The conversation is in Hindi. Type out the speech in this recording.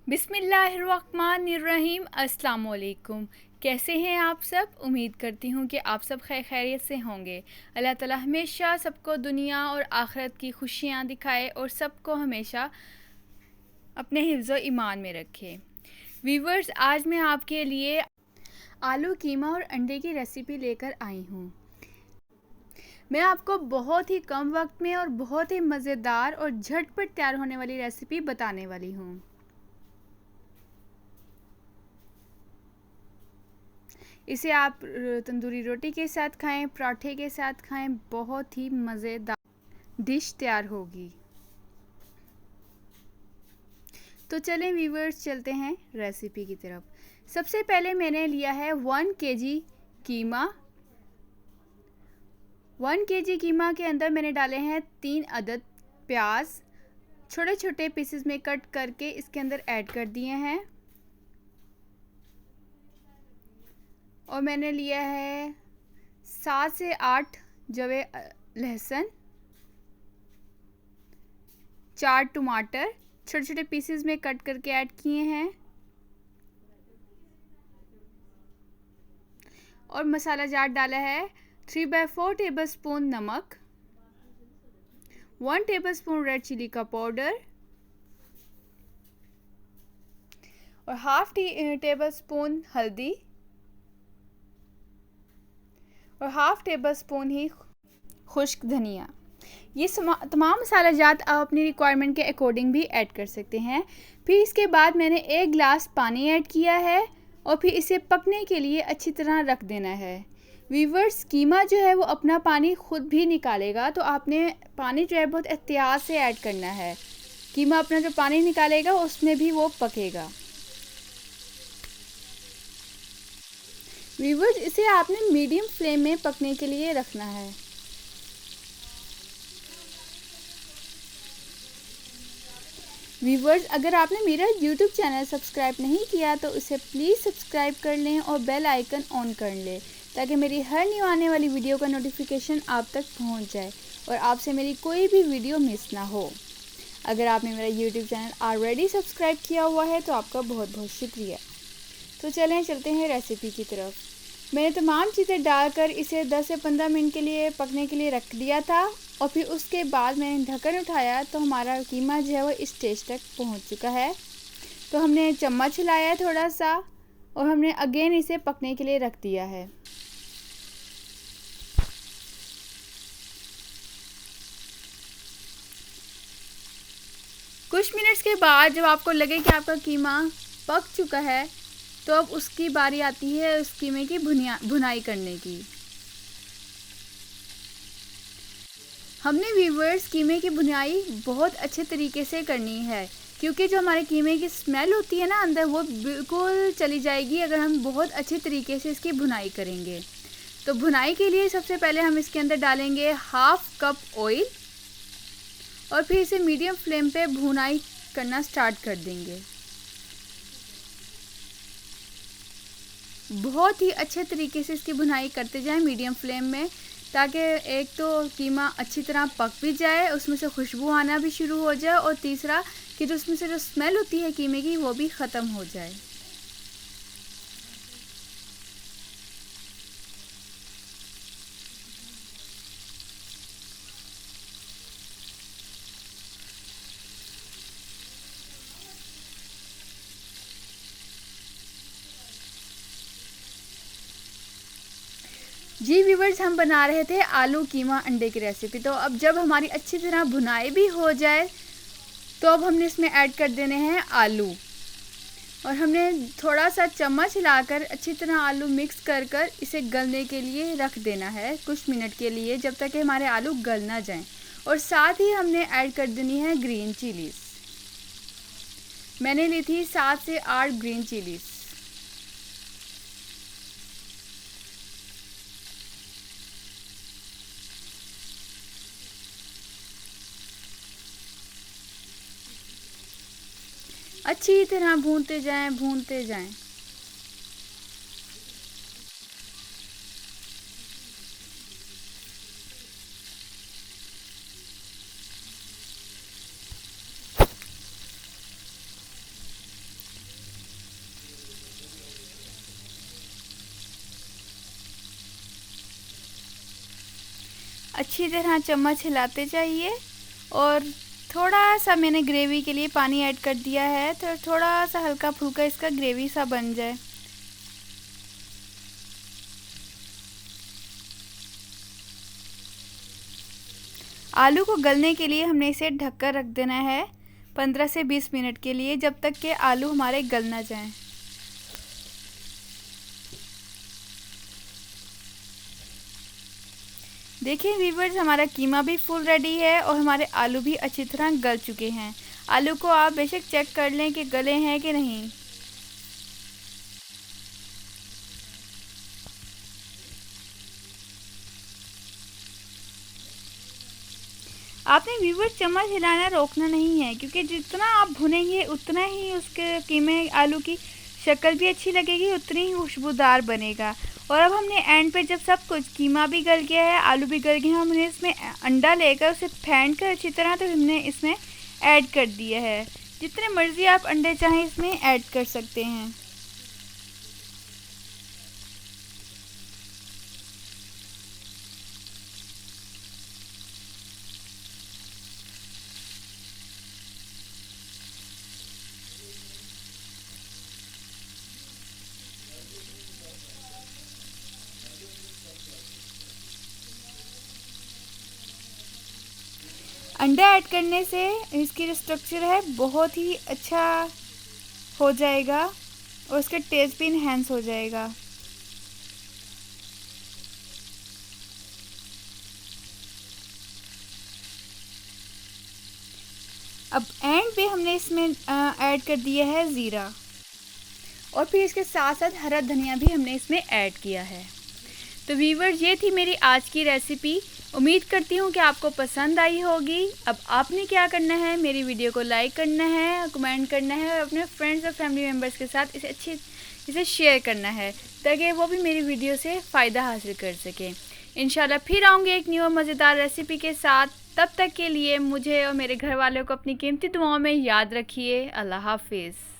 बिस्मिल्लाहिर्रहमानिर्रहीम। अस्सलाम वालेकुम। कैसे हैं आप सब? उम्मीद करती हूँ कि आप सब खैरियत से होंगे। अल्लाह ताला हमेशा सबको दुनिया और आखिरत की खुशियाँ दिखाए और सबको हमेशा अपने हिफ्ज़ व ईमान में रखे। व्यूवर्स, आज मैं आपके लिए आलू कीमा और अंडे की रेसिपी लेकर आई हूँ। मैं आपको बहुत ही कम वक्त में और बहुत ही मज़ेदार और झटपट तैयार होने वाली रेसिपी बताने वाली हूँ। इसे आप तंदूरी रोटी के साथ खाएं, पराठे के साथ खाएं, बहुत ही मज़ेदार डिश तैयार होगी। तो चलें व्यूवर्स, चलते हैं रेसिपी की तरफ। सबसे पहले मैंने लिया है 1 केजी कीमा। 1 केजी कीमा के अंदर मैंने डाले हैं 3 अदद प्याज, छोटे छोटे पीसेस में कट करके इसके अंदर ऐड कर दिए हैं। और मैंने लिया है 7 से 8 जवे लहसुन, 4 टमाटर छोटे छोटे पीसेस में कट करके ऐड किए हैं। और मसाला जार डाला है 3/4 टेबलस्पून नमक, 1 टेबलस्पून रेड चिली का पाउडर और हाफ टेबलस्पून हल्दी और हाफ टेबलस्पून ही खुश्क धनिया। ये तमाम मसाला जात आप अपनी रिक्वायरमेंट के अकॉर्डिंग भी ऐड कर सकते हैं। फिर इसके बाद मैंने 1 गिलास पानी ऐड किया है और फिर इसे पकने के लिए अच्छी तरह रख देना है। वीवर्स, कीमा जो है वो अपना पानी खुद भी निकालेगा, तो आपने पानी जो है बहुत एहतियात से ऐड करना है। कीमा अपना जो पानी निकालेगा उसमें भी वो पकेगा। वीवर्स, इसे आपने मीडियम फ्लेम में पकने के लिए रखना है। व्यूवर्स, अगर आपने मेरा YouTube चैनल सब्सक्राइब नहीं किया तो उसे प्लीज़ सब्सक्राइब कर लें और बेल आइकन ऑन कर लें, ताकि मेरी हर न्यू आने वाली वीडियो का नोटिफिकेशन आप तक पहुंच जाए और आपसे मेरी कोई भी वीडियो मिस ना हो। अगर आपने मेरा YouTube चैनल ऑलरेडी सब्सक्राइब किया हुआ है तो आपका बहुत बहुत शुक्रिया। तो चलते हैं रेसिपी की तरफ। मैंने तमाम चीज़ें डालकर इसे 10 से 15 मिनट के लिए पकने के लिए रख दिया था और फिर उसके बाद मैंने ढक्कन उठाया तो हमारा कीमा जो है वो इस स्टेज तक पहुंच चुका है। तो हमने चम्मच हिलाया थोड़ा सा और हमने अगेन इसे पकने के लिए रख दिया है। कुछ मिनट्स के बाद जब आपको लगे कि आपका कीमा पक चुका है तो अब उसकी बारी आती है उस कीमे की भुनाई करने की। हमने व्यूवर्स कीमे की भुनाई बहुत अच्छे तरीके से करनी है, क्योंकि जो हमारे कीमे की स्मेल होती है ना अंदर, वो बिल्कुल चली जाएगी अगर हम बहुत अच्छे तरीके से इसकी भुनाई करेंगे। तो भुनाई के लिए सबसे पहले हम इसके अंदर डालेंगे हाफ कप ऑयल और फिर इसे मीडियम फ्लेम पे भुनाई करना स्टार्ट कर देंगे। बहुत ही अच्छे तरीके से इसकी भुनाई करते जाएं मीडियम फ्लेम में, ताकि एक तो कीमा अच्छी तरह पक भी जाए, उसमें से खुशबू आना भी शुरू हो जाए और तीसरा कि जो उसमें से जो स्मेल होती है कीमे की वो भी ख़त्म हो जाए। जी व्यूवर्स, हम बना रहे थे आलू कीमा अंडे की रेसिपी। तो अब जब हमारी अच्छी तरह भुनाई भी हो जाए तो अब हमने इसमें ऐड कर देने हैं आलू और हमने थोड़ा सा चम्मच हिलाकर अच्छी तरह आलू मिक्स कर कर इसे गलने के लिए रख देना है कुछ मिनट के लिए, जब तक कि हमारे आलू गल ना जाएं। और साथ ही हमने ऐड कर देनी है ग्रीन चिलीज़। मैंने ली थी 7 से 8 ग्रीन चिलीज़। अच्छी तरह भूनते जाएं। अच्छी तरह चम्मच हिलाते जाइए और थोड़ा सा मैंने ग्रेवी के लिए पानी ऐड कर दिया है, तो थोड़ा सा हल्का फुल्का इसका ग्रेवी सा बन जाए। आलू को गलने के लिए हमने इसे ढककर रख देना है 15 से 20 मिनट के लिए, जब तक कि आलू हमारे गल ना जाएं। देखिए व्यूअर्स, हमारा कीमा भी फुल रेडी है और हमारे आलू भी अच्छी तरह गल चुके हैं। आलू को आप बेशक चेक कर लें कि गले हैं कि नहीं। आपने व्यूअर्स चम्मच हिलाना रोकना नहीं है, क्योंकि जितना आप भुनेंगे उतना ही उसके कीमे आलू की शक्ल भी अच्छी लगेगी, उतनी ही खुशबूदार बनेगा। और अब हमने एंड पे जब सब कुछ कीमा भी गल गया है, आलू भी गल गए हैं, हमने इसमें अंडा लेकर उसे फेंट कर अच्छी तरह तो हमने इसमें ऐड कर दिया है। जितने मर्ज़ी आप अंडे चाहें इसमें ऐड कर सकते हैं। अंडा ऐड करने से इसकी जो स्ट्रक्चर है बहुत ही अच्छा हो जाएगा और उसका टेस्ट भी इन्हेंस हो जाएगा। अब एंड पे हमने इसमें ऐड कर दिया है ज़ीरा और फिर इसके साथ साथ हरा धनिया भी हमने इसमें ऐड किया है। तो व्यूअर्स, ये थी मेरी आज की रेसिपी। उम्मीद करती हूँ कि आपको पसंद आई होगी। अब आपने क्या करना है, मेरी वीडियो को लाइक करना है, कमेंट करना है और अपने फ्रेंड्स और फैमिली मेम्बर्स के साथ इसे शेयर करना है, ताकि वो भी मेरी वीडियो से फ़ायदा हासिल कर सकें। इंशाल्लाह फिर आऊँगी एक न्यू और मज़ेदार रेसिपी के साथ। तब तक के लिए मुझे और मेरे घर वालों को अपनी कीमती दुआओं में याद रखिए। अल्लाह हाफिज़।